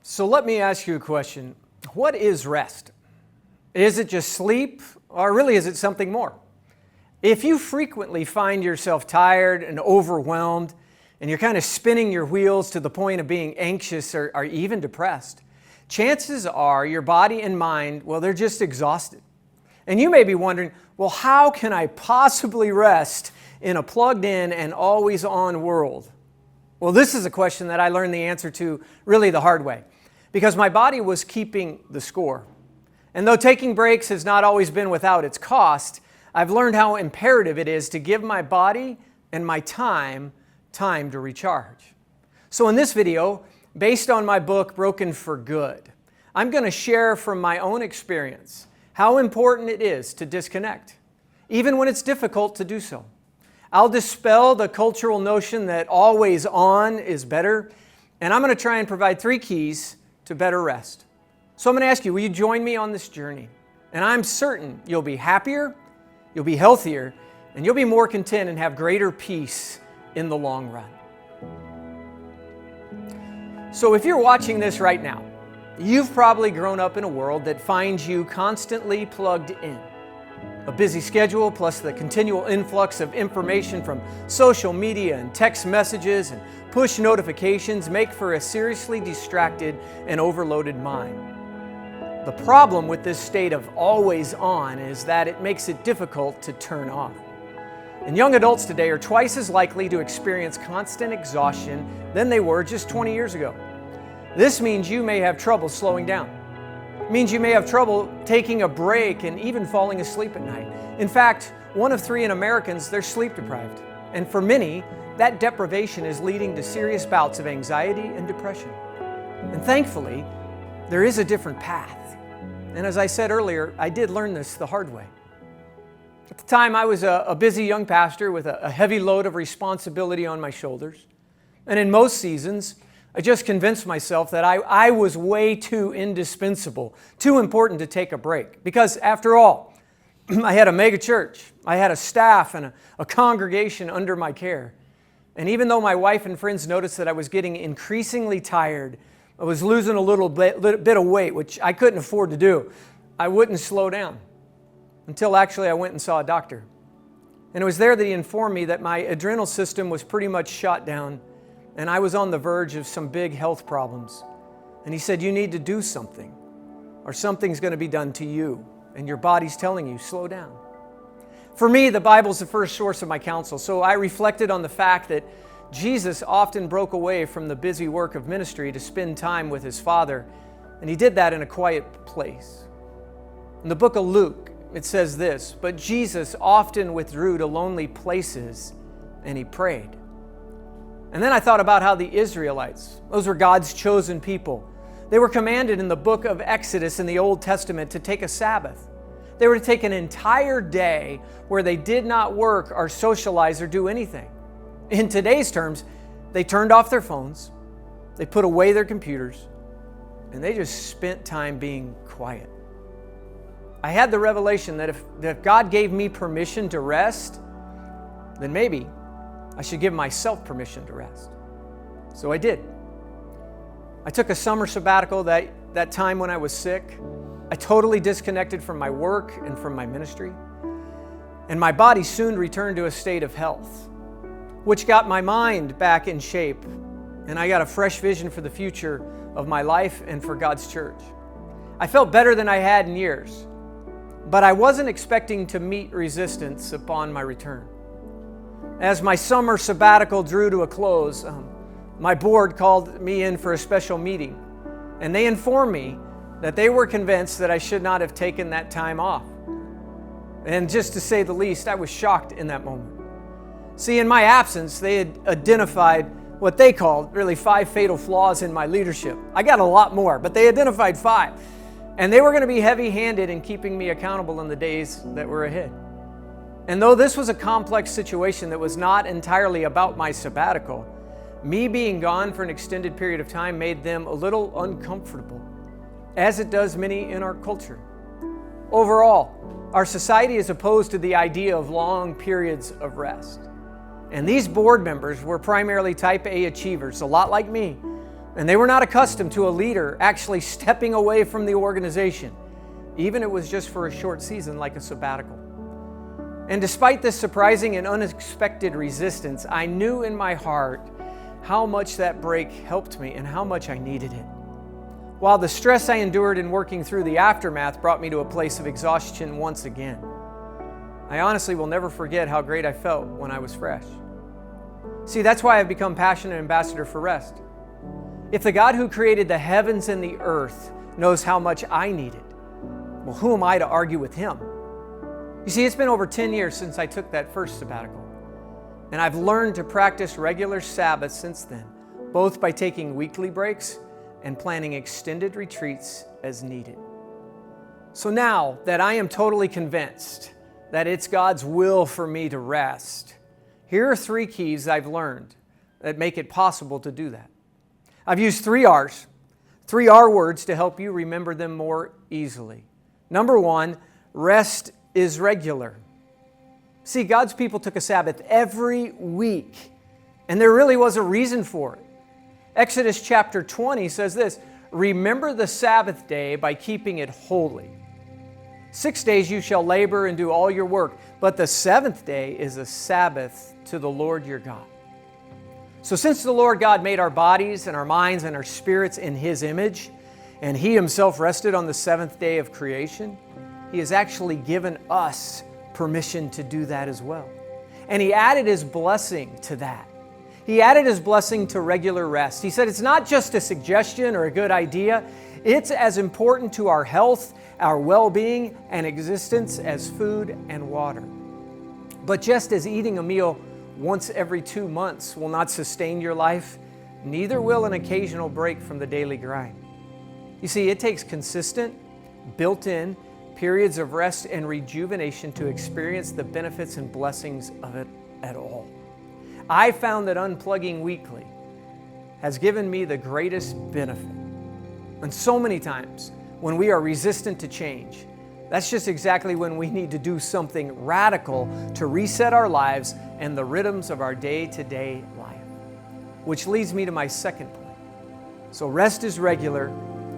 So let me ask you a question. What is rest? Is it just sleep, or really is it something more? If you frequently find yourself tired and overwhelmed, and you're kind of spinning your wheels to the point of being anxious or even depressed, chances are your body and mind, well, they're just exhausted. And you may be wondering, well, how can I possibly rest in a plugged-in and always-on world? Well, this is a question that I learned the answer to really the hard way, because my body was keeping the score. And though taking breaks has not always been without its cost, I've learned how imperative it is to give my body and my time to recharge. So in this video, based on my book, Broken for Good, I'm going to share from my own experience how important it is to disconnect, even when it's difficult to do so. I'll dispel the cultural notion that always on is better, and I'm going to try and provide 3 keys to better rest. So I'm going to ask you, will you join me on this journey? And I'm certain you'll be happier, you'll be healthier, and you'll be more content and have greater peace in the long run. So if you're watching this right now, you've probably grown up in a world that finds you constantly plugged in. A busy schedule plus the continual influx of information from social media and text messages and push notifications make for a seriously distracted and overloaded mind. The problem with this state of always on is that it makes it difficult to turn off. And young adults today are twice as likely to experience constant exhaustion than they were just 20 years ago. This means you may have trouble slowing down. It means you may have trouble taking a break and even falling asleep at night. In fact, 1 of 3 Americans, they're sleep deprived. And for many, that deprivation is leading to serious bouts of anxiety and depression. And thankfully, there is a different path. And as I said earlier, I did learn this the hard way. At the time, I was a busy young pastor with a heavy load of responsibility on my shoulders. And in most seasons, I just convinced myself that I was way too indispensable, too important to take a break. Because after all, I had a mega church, I had a staff and a congregation under my care. And even though my wife and friends noticed that I was getting increasingly tired, I was losing a little bit of weight, which I couldn't afford to do, I wouldn't slow down. Until actually I went and saw a doctor. And it was there that he informed me that my adrenal system was pretty much shot down, and I was on the verge of some big health problems. And he said, you need to do something, or something's going to be done to you, and your body's telling you, slow down. For me, the Bible's the first source of my counsel, so I reflected on the fact that Jesus often broke away from the busy work of ministry to spend time with his Father, and he did that in a quiet place. In the book of Luke, it says this, but Jesus often withdrew to lonely places, and he prayed. And then I thought about how the Israelites, those were God's chosen people, they were commanded in the book of Exodus in the Old Testament to take a Sabbath. They were to take an entire day where they did not work or socialize or do anything. In today's terms, they turned off their phones, they put away their computers, and they just spent time being quiet. I had the revelation that if God gave me permission to rest, then maybe I should give myself permission to rest. So I did. I took a summer sabbatical that time when I was sick. I totally disconnected from my work and from my ministry. And my body soon returned to a state of health, which got my mind back in shape. And I got a fresh vision for the future of my life and for God's church. I felt better than I had in years, but I wasn't expecting to meet resistance upon my return. As my summer sabbatical drew to a close, my board called me in for a special meeting, and they informed me that they were convinced that I should not have taken that time off. And just to say the least, I was shocked in that moment. See, in my absence, they had identified what they called really 5 fatal flaws in my leadership. I got a lot more, but they identified 5. And they were going to be heavy-handed in keeping me accountable in the days that were ahead. And though this was a complex situation that was not entirely about my sabbatical, me being gone for an extended period of time made them a little uncomfortable, as it does many in our culture. Overall, our society is opposed to the idea of long periods of rest. And these board members were primarily type A achievers, a lot like me, And they were not accustomed to a leader actually stepping away from the organization, even if it was just for a short season like a sabbatical. And despite this surprising and unexpected resistance, I knew in my heart how much that break helped me and how much I needed it. While the stress I endured in working through the aftermath brought me to a place of exhaustion once again, I honestly will never forget how great I felt when I was fresh. See, that's why I've become passionate ambassador for rest. If the God who created the heavens and the earth knows how much I need it, well, who am I to argue with Him? You see, it's been over 10 years since I took that first sabbatical, and I've learned to practice regular Sabbaths since then, both by taking weekly breaks and planning extended retreats as needed. So now that I am totally convinced that it's God's will for me to rest, here are 3 keys I've learned that make it possible to do that. I've used 3 R's, 3 R words to help you remember them more easily. Number 1, rest is regular. See, God's people took a Sabbath every week, and there really was a reason for it. Exodus chapter 20 says this, "Remember the Sabbath day by keeping it holy. 6 days you shall labor and do all your work, but the 7th day is a Sabbath to the Lord your God." So since the Lord God made our bodies and our minds and our spirits in His image, and He Himself rested on the 7th day of creation, He has actually given us permission to do that as well. And He added His blessing to that. He added His blessing to regular rest. He said it's not just a suggestion or a good idea. It's as important to our health, our well-being, and existence as food and water. But just as eating a meal once every 2 months will not sustain your life, neither will an occasional break from the daily grind. You see, it takes consistent, built-in periods of rest and rejuvenation to experience the benefits and blessings of it at all. I found that unplugging weekly has given me the greatest benefit. And so many times when we are resistant to change, that's just exactly when we need to do something radical to reset our lives and the rhythms of our day-to-day life. Which leads me to my second point. So rest is regular,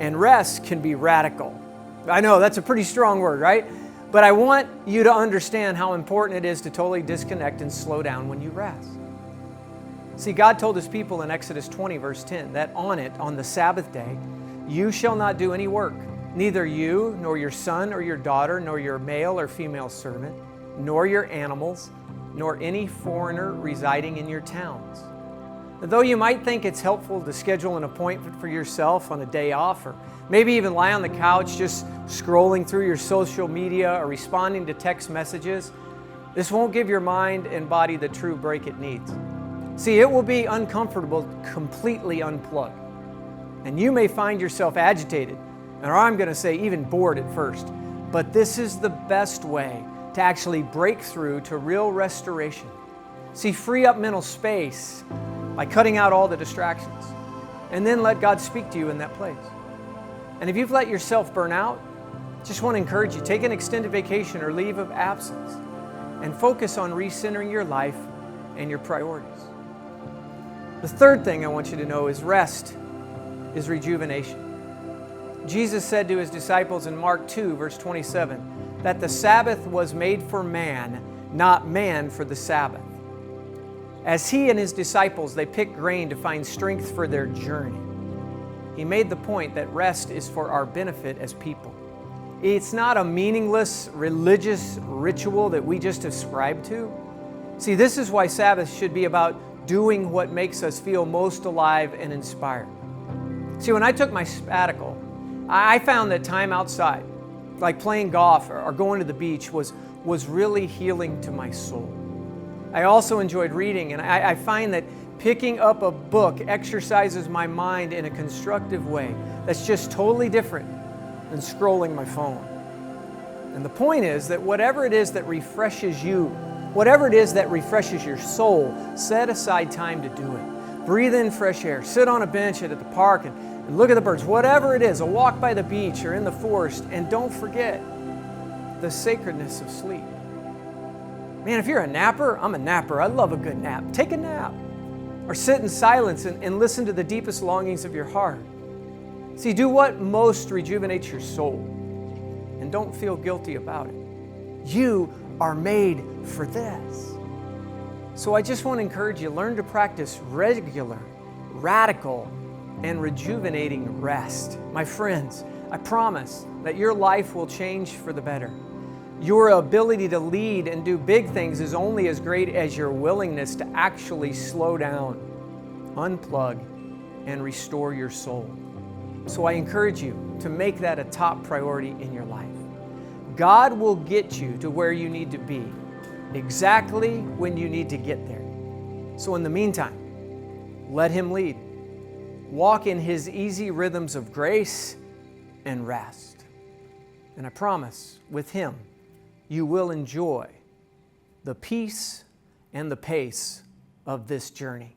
and rest can be radical. I know that's a pretty strong word, right? But I want you to understand how important it is to totally disconnect and slow down when you rest. See, God told His people in Exodus 20, verse 10, that on the Sabbath day, you shall not do any work, neither you, nor your son or your daughter, nor your male or female servant, nor your animals, nor any foreigner residing in your towns. Though you might think it's helpful to schedule an appointment for yourself on a day off, or maybe even lie on the couch just scrolling through your social media or responding to text messages, this won't give your mind and body the true break it needs. See, it will be uncomfortable to completely unplug. And you may find yourself agitated, or I'm going to say even bored at first. But this is the best way to actually break through to real restoration. See, free up mental space by cutting out all the distractions, and then let God speak to you in that place. And if you've let yourself burn out, just want to encourage you, take an extended vacation or leave of absence and focus on recentering your life and your priorities. The third thing I want you to know is rest is rejuvenation. Jesus said to His disciples in Mark 2, verse 27, that the Sabbath was made for man, not man for the Sabbath. As He and His disciples, they picked grain to find strength for their journey. He made the point that rest is for our benefit as people. It's not a meaningless religious ritual that we just ascribe to. See, this is why Sabbath should be about doing what makes us feel most alive and inspired. See, when I took my sabbatical, I found that time outside, like playing golf or going to the beach, was really healing to my soul. I also enjoyed reading, and I find that picking up a book exercises my mind in a constructive way that's just totally different than scrolling my phone. And the point is that whatever it is that refreshes you, whatever it is that refreshes your soul, set aside time to do it. Breathe in fresh air, sit on a bench at the park and look at the birds. Whatever it is, a walk by the beach or in the forest, and don't forget the sacredness of sleep. Man, if you're a napper, I'm a napper. I love a good nap. Take a nap. Or sit in silence and listen to the deepest longings of your heart. See, do what most rejuvenates your soul, and don't feel guilty about it. You are made for this. So I just want to encourage you, learn to practice regular, radical, and rejuvenating rest. My friends, I promise that your life will change for the better. Your ability to lead and do big things is only as great as your willingness to actually slow down, unplug, and restore your soul. So I encourage you to make that a top priority in your life. God will get you to where you need to be, exactly when you need to get there. So in the meantime, let Him lead. Walk in His easy rhythms of grace and rest. And I promise, with Him, you will enjoy the peace and the pace of this journey.